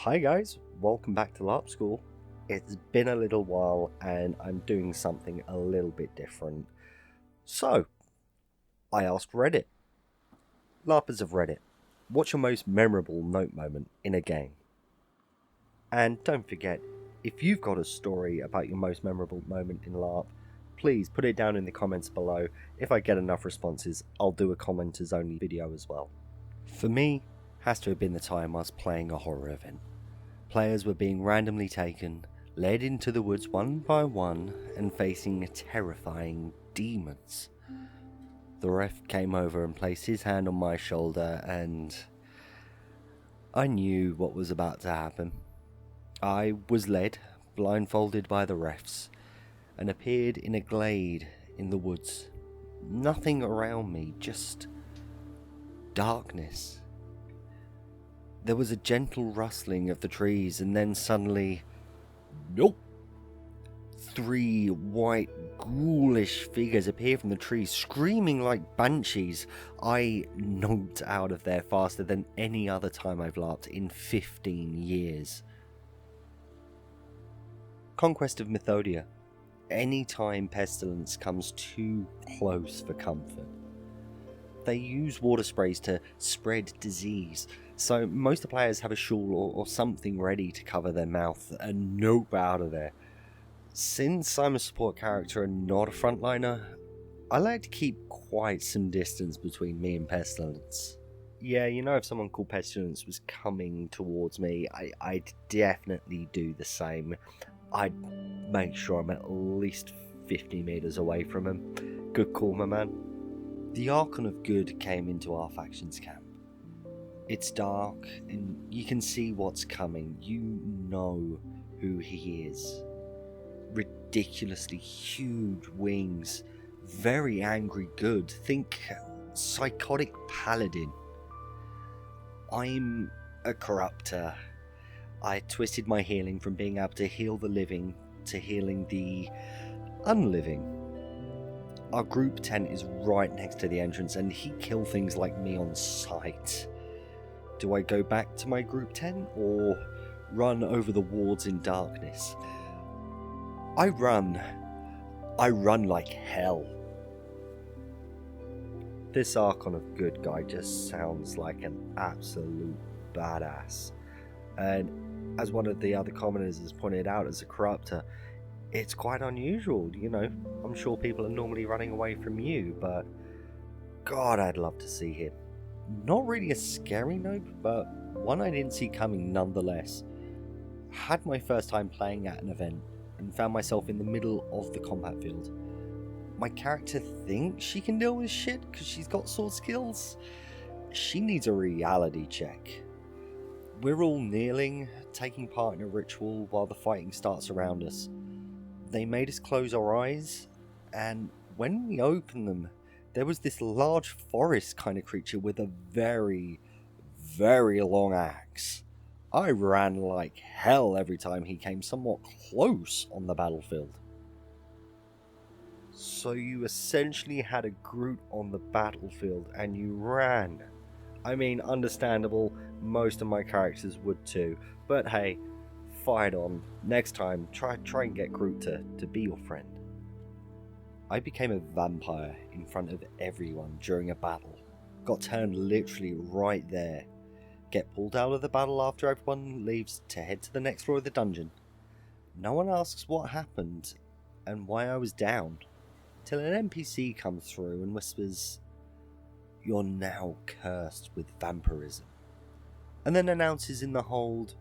Hi guys, welcome back to LARP School. It's been a little while and I'm doing something a little bit different. So, I asked Reddit. Larpers of Reddit, what's your most memorable note moment in a game? And don't forget, if you've got a story about your most memorable moment in LARP, please put it down in the comments below. If I get enough responses, I'll do a commenters only video as well. For me, has to have been the time I was playing a horror event. Players were being randomly taken, led into the woods one by one, and facing terrifying demons. The ref came over and placed his hand on my shoulder, and I knew what was about to happen. I was led, blindfolded by the refs, and appeared in a glade in the woods. Nothing around me, just darkness. There was a gentle rustling of the trees, and then suddenly, nope! 3 white, ghoulish figures appear from the trees, screaming like banshees. I noped out of there faster than any other time I've LARPed in 15 years. Conquest of Mythodia. Anytime pestilence comes too close for comfort. They use water sprays to spread disease, so most of the players have a shawl or something ready to cover their mouth and nope out of there. Since I'm a support character and not a frontliner, I like to keep quite some distance between me and pestilence. Yeah, if someone called pestilence was coming towards me, I'd definitely do the same. I'd make sure I'm at least 50 meters away from him. Good call, my man. The Archon of Good came into our faction's camp. It's dark, and you can see what's coming. You know who he is. Ridiculously huge wings, very angry good. Think psychotic paladin. I'm a corruptor. I twisted my healing from being able to heal the living to healing the unliving. Our group tent is right next to the entrance, and he'd kill things like me on sight. Do I go back to my group tent or run over the wards in darkness? I run like hell. This Archon of Good guy just sounds like an absolute badass. And as one of the other commoners has pointed out, as a corruptor, it's quite unusual, I'm sure people are normally running away from you, but God, I'd love to see him. Not really a scary note, but one I didn't see coming nonetheless. Had my first time playing at an event and found myself in the middle of the combat field. My character thinks she can deal with shit because she's got sword skills. She needs a reality check. We're all kneeling, taking part in a ritual while the fighting starts around us. They made us close our eyes, and when we opened them, there was this large forest kind of creature with a very, very long axe. I ran like hell every time he came somewhat close on the battlefield. So you essentially had a Groot on the battlefield and you ran. I mean, understandable, most of my characters would too, but hey, fight on. Next time, try and get Groot to be your friend. I became a vampire in front of everyone during a battle. Got turned literally right there. Get pulled out of the battle after everyone leaves to head to the next floor of the dungeon. No one asks what happened and why I was down, till an NPC comes through and whispers, "You're now cursed with vampirism," and then announces in the hold,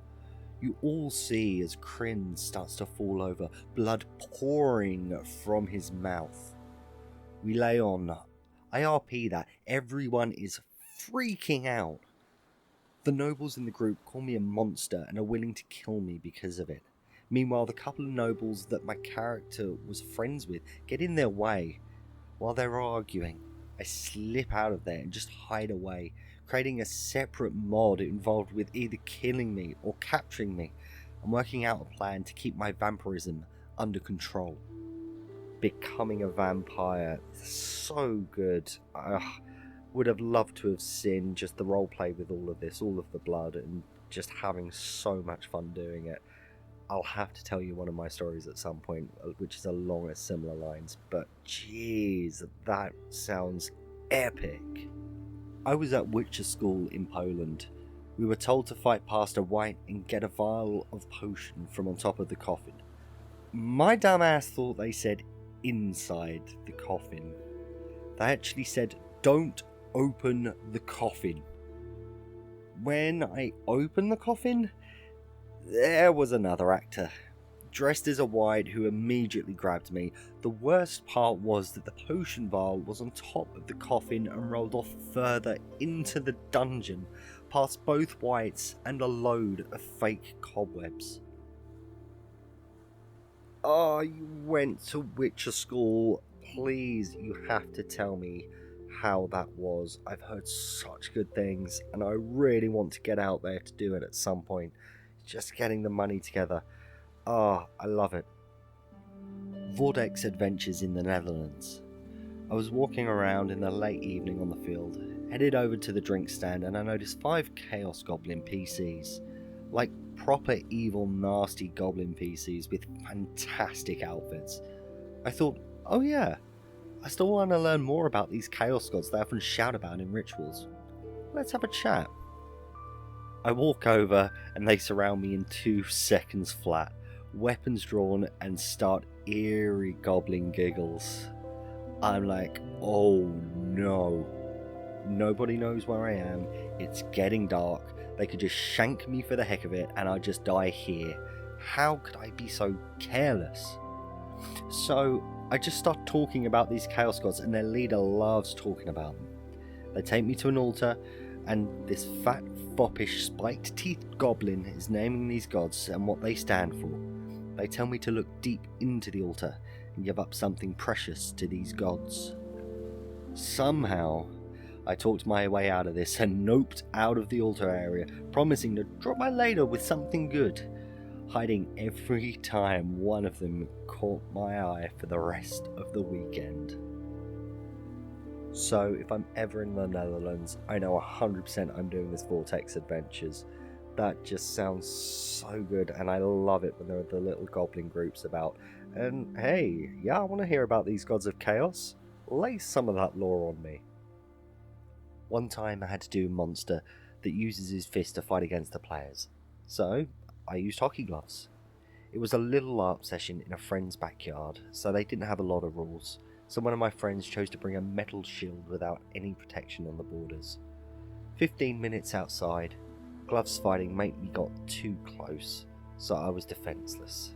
you all see as Kryn starts to fall over, blood pouring from his mouth. We lay on. I RP that. Everyone is freaking out. The nobles in the group call me a monster and are willing to kill me because of it. Meanwhile, the couple of nobles that my character was friends with get in their way. While they're arguing, I slip out of there and just hide away, creating a separate mod involved with either killing me or capturing me, and working out a plan to keep my vampirism under control. Becoming a vampire is so good. Would have loved to have seen just the roleplay with all of this, all of the blood, and just having so much fun doing it. I'll have to tell you one of my stories at some point, which is along a similar lines, but jeez, that sounds epic. I was at Witcher School in Poland. We were told to fight past a wight and get a vial of potion from on top of the coffin. My dumb ass thought they said inside the coffin. They actually said, don't open the coffin. When I opened the coffin, there was another actor, dressed as a wight, who immediately grabbed me. The worst part was that the potion vial was on top of the coffin and rolled off further into the dungeon, past both wights and a load of fake cobwebs. Oh, you went to Witcher School. Please, you have to tell me how that was. I've heard such good things, and I really want to get out there to do it at some point. Just getting the money together. Ah, I love it. Vortex Adventures in the Netherlands. I was walking around in the late evening on the field, headed over to the drink stand, and I noticed 5 Chaos Goblin PCs. Like proper evil, nasty goblin PCs with fantastic outfits. I thought, oh yeah, I still want to learn more about these Chaos Gods they often shout about in rituals. Let's have a chat. I walk over and they surround me in 2 seconds flat, weapons drawn, and start eerie goblin giggles. I'm like, oh no. Nobody knows where I am, it's getting dark, they could just shank me for the heck of it and I'd just die here. How could I be so careless? So I just start talking about these Chaos Gods, and their leader loves talking about them. They take me to an altar, and this fat, foppish, spiked-teethed goblin is naming these gods and what they stand for. They tell me to look deep into the altar and give up something precious to these gods. Somehow, I talked my way out of this and noped out of the altar area, promising to drop by later with something good, hiding every time one of them caught my eye for the rest of the weekend. So if I'm ever in the Netherlands, I know 100% I'm doing this Vortex Adventures. That just sounds so good, and I love it when there are the little goblin groups about. And hey, yeah, I want to hear about these gods of chaos. Lay some of that lore on me. One time I had to do a monster that uses his fist to fight against the players. So I used hockey gloves. It was a little LARP session in a friend's backyard, so they didn't have a lot of rules. So one of my friends chose to bring a metal shield without any protection on the borders. 15 minutes outside, gloves fighting mate me got too close, so I was defenseless.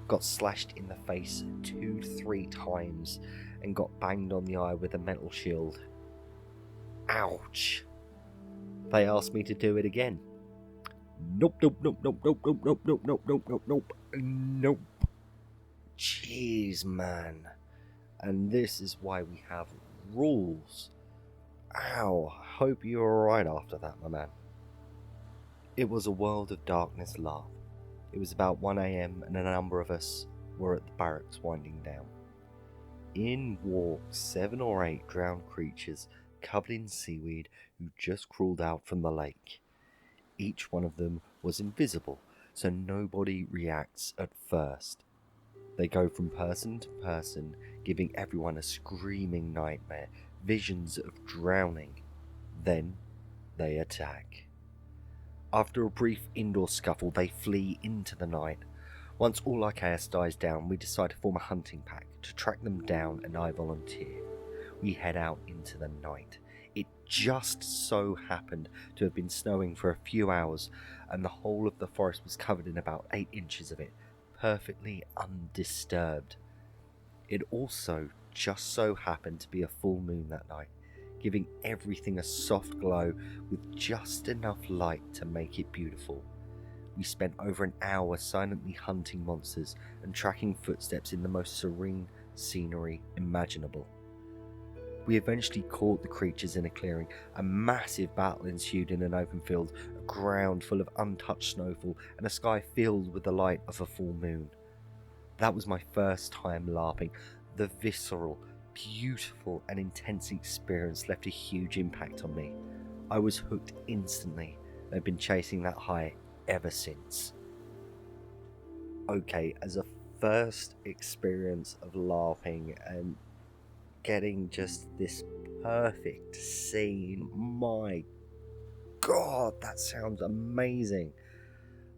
Got slashed in the face 2-3 times and got banged on the eye with a metal shield. Ouch! They asked me to do it again. Nope, nope, nope, nope, nope, nope, nope, nope, nope, nope, nope, nope, nope. Jeez, man. And this is why we have rules. Ow, hope you're alright after that, my man. It was a world of darkness laugh. It was about 1 AM and a number of us were at the barracks winding down. In walked 7 or 8 drowned creatures covered in seaweed who just crawled out from the lake. Each one of them was invisible, so nobody reacts at first. They go from person to person, giving everyone a screaming nightmare, visions of drowning. Then they attack. After a brief indoor scuffle, they flee into the night. Once all our chaos dies down, we decide to form a hunting pack to track them down, and I volunteer. We head out into the night. It just so happened to have been snowing for a few hours, and the whole of the forest was covered in about 8 inches of it, perfectly undisturbed. It also just so happened to be a full moon that night, giving everything a soft glow with just enough light to make it beautiful. We spent over an hour silently hunting monsters and tracking footsteps in the most serene scenery imaginable. We eventually caught the creatures in a clearing. A massive battle ensued in an open field, a ground full of untouched snowfall, and a sky filled with the light of a full moon. That was my first time LARPing. The visceral, beautiful, and intense experience left a huge impact on me. I was hooked instantly, They've been chasing that high ever since. Okay, as a first experience of LARPing and getting just this perfect scene, my god, that sounds amazing.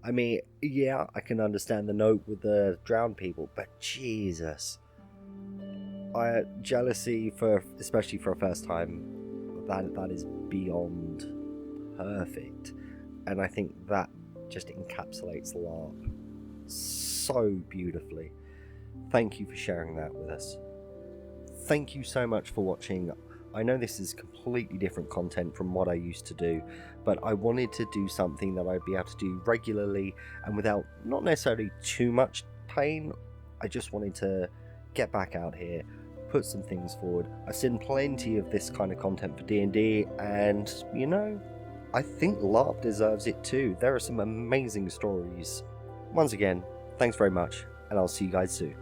I mean, yeah, I can understand the note with the drowned people, but Jesus, jealousy for, especially for a first time, that is beyond perfect, and I think that just encapsulates LARP so beautifully. Thank you for sharing that with us. Thank you so much for watching. I know this is completely different content from what I used to do, but I wanted to do something that I'd be able to do regularly and without not necessarily too much pain. I just wanted to get back out here, put some things forward. I've seen plenty of this kind of content for D&D, and you know, I think LARP deserves it too. There are some amazing stories. Once again, thanks very much, and I'll see you guys soon.